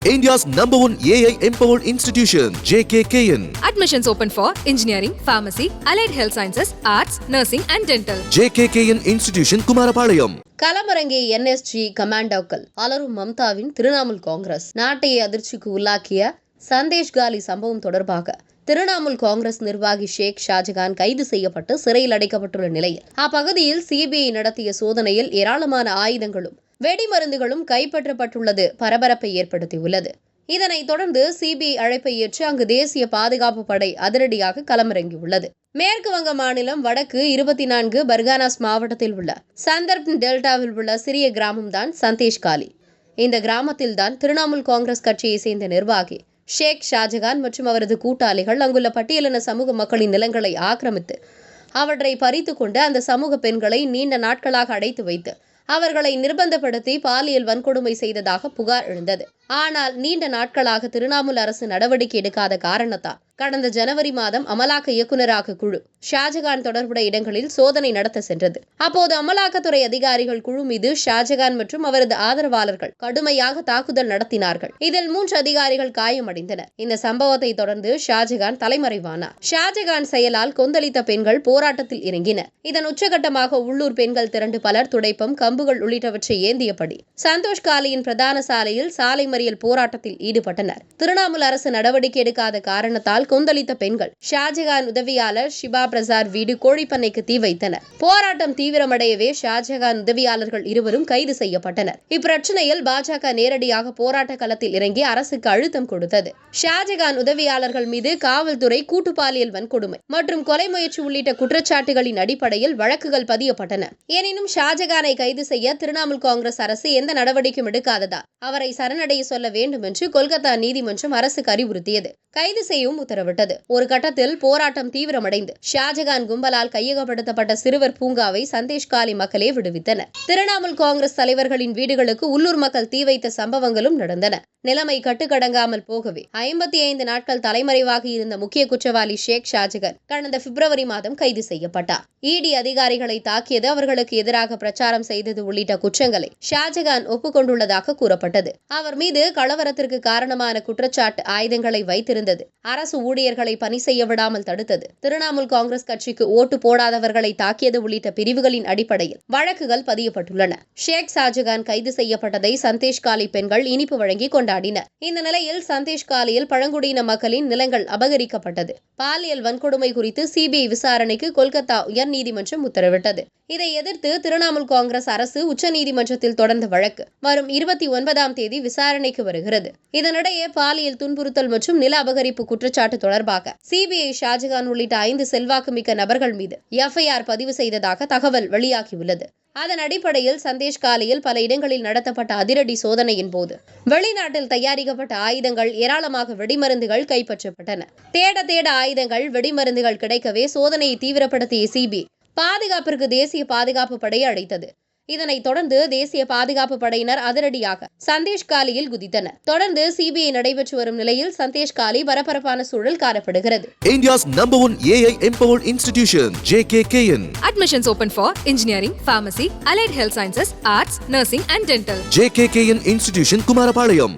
India's #1 AI empowered institution, JKKN. Admissions open for engineering, pharmacy, allied health sciences, arts, nursing and dental. JKKN Institution, Kumarapalayam. களமிறங்கிய NSG கமாண்டோக்கள் அலரும் மம்தாவின் Trinamool Congress நாட்டை அதிர்ச்சிக்கு உள்ளாக்கிய சந்தேஷ் காலி சம்பவம் தொடர்பாக திரிணாமுல் காங்கிரஸ் நிர்வாகி ஷேக் ஷாஜகான் கைது செய்யப்பட்டு சிறையில் அடைக்கப்பட்டுள்ள நிலையில் அப்பகுதியில் சிபிஐ நடத்திய சோதனையில் ஏராளமான ஆயுதங்களும் வெடிமருந்துகளும் கைப்பற்றப்பட்டுள்ளது பரபரப்பை ஏற்படுத்தியுள்ளது. இதனைத் தொடர்ந்து சிபிஐ அழைப்பை ஏற்று அங்கு தேசிய பாதுகாப்பு படை அதிரடியாக களமிறங்கியுள்ளது. மேற்கு வங்க மாநிலம் வடக்கு 24 பர்கானாஸ் மாவட்டத்தில் உள்ள சந்தர்ப் டெல்டாவில் உள்ள சிறிய கிராமம்தான் சந்தேஷ் காலி. இந்த கிராமத்தில்தான் திரிணாமுல் காங்கிரஸ் கட்சியை சேர்ந்த நிர்வாகி ஷேக் ஷாஜகான் மற்றும் அவரது கூட்டாளிகள் அங்குள்ள பட்டியலின சமூக மக்களின் நிலங்களை ஆக்கிரமித்து அவற்றை பறித்து கொண்டு அந்த சமூக பெண்களை நீண்ட நாட்களாக அடைத்து வைத்து அவர்களை நிர்பந்தப்படுத்தி பாலியல் வன்கொடுமை செய்ததாக புகார் எழுந்தது. ஆனால் நீண்ட நாட்களாக திரிணாமுல் அரசு நடவடிக்கை எடுக்காத காரணத்தால் கடந்த ஜனவரி மாதம் அமலாக்க இயக்குநராக குழு ஷாஜகான் தொடர்புடைய இடங்களில் சோதனை நடத்த சென்றது. அப்போது அமலாக்கத்துறை அதிகாரிகள் குழு மீது ஷாஜகான் மற்றும் அவரது ஆதரவாளர்கள் கடுமையாக தாக்குதல் நடத்தினார்கள். இதில் 3 அதிகாரிகள் காயமடைந்தனர். இந்த சம்பவத்தை தொடர்ந்து ஷாஜகான் தலைமறைவானார். ஷாஜகான் செயலால் கொந்தளித்த பெண்கள் போராட்டத்தில் இறங்கினர். இதன் உச்சகட்டமாக உள்ளூர் பெண்கள் திரண்டு பலர் துடைப்பம், கம்புகள் உள்ளிட்டவற்றை ஏந்தியபடி சந்தோஷ் காலியின் பிரதான சாலையில் சாலை மறியல் போராட்டத்தில் ஈடுபட்டனர். திரிணாமுல் அரசு நடவடிக்கை எடுக்காத காரணத்தால் கொந்தளித்த பெண்கள் ஷாஜகான் உதவியாளர் ஷிபா பிரசார் வீடு கோழிப்பண்ணைக்கு தீ வைத்தனர். போராட்டம் தீவிரமடையவே ஷாஜகான் உதவியாளர்கள் இருவரும் கைது செய்யப்பட்டனர். இப்பிரச்சனையில் பாஜக நேரடியாக போராட்ட களத்தில் இறங்கி அரசுக்கு அழுத்தம் கொடுத்தது. ஷாஜகான் உதவியாளர்கள் மீது காவல்துறை கூட்டு பாலியல் வன்கொடுமை மற்றும் கொலை முயற்சி உள்ளிட்ட குற்றச்சாட்டுகளின் அடிப்படையில் வழக்குகள் பதியப்பட்டன. எனினும் ஷாஜகானை கைது செய்ய திரிணாமுல் காங்கிரஸ் அரசு எந்த நடவடிக்கையும் எடுக்காததால் அவரை சரணடைய சொல்ல வேண்டும் என்று கொல்கத்தா நீதிமன்றம் அரசுக்கு அறிவுறுத்தியது. கைது செய்யவும் உத்தரவிட்டது. ஒரு கட்டத்தில் போராட்டம் தீவிரமடைந்து ஷாஜகான் கும்பலால் கையகப்படுத்தப்பட்ட சிறுவர் பூங்காவை சந்தேஷ் காலி மக்களே விடுவித்தனர். திரிணாமுல் காங்கிரஸ் தலைவர்களின் வீடுகளுக்கு உள்ளூர் மக்கள் தீ வைத்த சம்பவங்களும் நடந்தன. நிலைமை கட்டுக்கடங்காமல் போகவே 55 நாட்கள் தலைமறைவாக இருந்த முக்கிய குற்றவாளி ஷேக் ஷாஜகான் கடந்த பிப்ரவரி மாதம் கைது செய்யப்பட்டார். இடி அதிகாரிகளை தாக்கியது, அவர்களுக்கு எதிராக பிரச்சாரம் செய்தது உள்ளிட்ட குற்றங்களை ஷாஜகான் ஒப்புக்கொண்டுள்ளதாக கூறப்பட்டது. அவர் மீது கலவரத்திற்கு காரணமான குற்றச்சாட்டு ஆயுதங்களை வைத்திருந்தது, அரசு ஊழியர்களை பணி செய்ய விடாமல் தடுத்தது, திரிணாமுல் காங்கிரஸ் கட்சிக்கு ஓட்டு போடாதவர்களை தாக்கியது உள்ளிட்ட பிரிவுகளின் அடிப்படையில் வழக்குகள் பதியப்பட்டுள்ளன. ஷேக் ஷாஜகான் கைது செய்யப்பட்டதை சந்தேஷ் காலி பெண்கள் இனிப்பு வழங்கி கொண்டாடினர். இந்த நிலையில் சந்தேஷ் காலியில் பழங்குடியின மக்களின் நிலங்கள் அபகரிக்கப்பட்டது. பாலியல் வன்கொடுமை குறித்து சிபிஐ விசாரணைக்கு கொல்கத்தா உயர்நீதிமன்றம் உத்தரவிட்டது. இதை எதிர்த்து திரிணாமுல் காங்கிரஸ் அரசு உச்சநீதிமன்றத்தில் தொடர்ந்த வழக்கு வரும் 29ஆம் தேதி விசாரணைக்கு வருகிறது. இதனிடையே பாலியல் துன்புறுத்தல் மற்றும் நில அபகரிப்பு குற்றச்சாட்டு தொடர்பாக சிபிஐ ஷாஜகான் உள்ளிட்ட 5 செல்வாக்குமிக்க நபர்கள் மீது எஃப்ஐஆர் பதிவு செய்ததாக தகவல் வெளியாகியுள்ளது. அதன் அடிப்படையில் சந்தேஷ் காலியில் பல இடங்களில் நடத்தப்பட்ட அதிரடி சோதனையின் போது வெளிநாட்டில் தயாரிக்கப்பட்ட ஆயுதங்கள், ஏராளமாக வெடிமருந்துகள் கைப்பற்றப்பட்டன. தேட ஆயுதங்கள், வெடிமருந்துகள் கிடைக்கவே சோதனையை தீவிரப்படுத்திய சிபிஐ பாதுகாப்பிற்கு தேசிய பாதுகாப்பு படையை அழைத்தது. இதனைத் தொடர்ந்து தேசிய பாதுகாப்பு படையினர் அதிரடியாக சந்தேஷ் காலியில் குதித்தனர். தொடர்ந்து சிபிஐ நடைபெற்று வரும் நிலையில் சந்தேஷ் காலி பரபரப்பான சூழல் காணப்படுகிறது. India's #1 AI empowered institution, JKKN. Admissions open for engineering, pharmacy, allied health sciences, arts, nursing and dental. JKKN Institution, Kumarapalayam.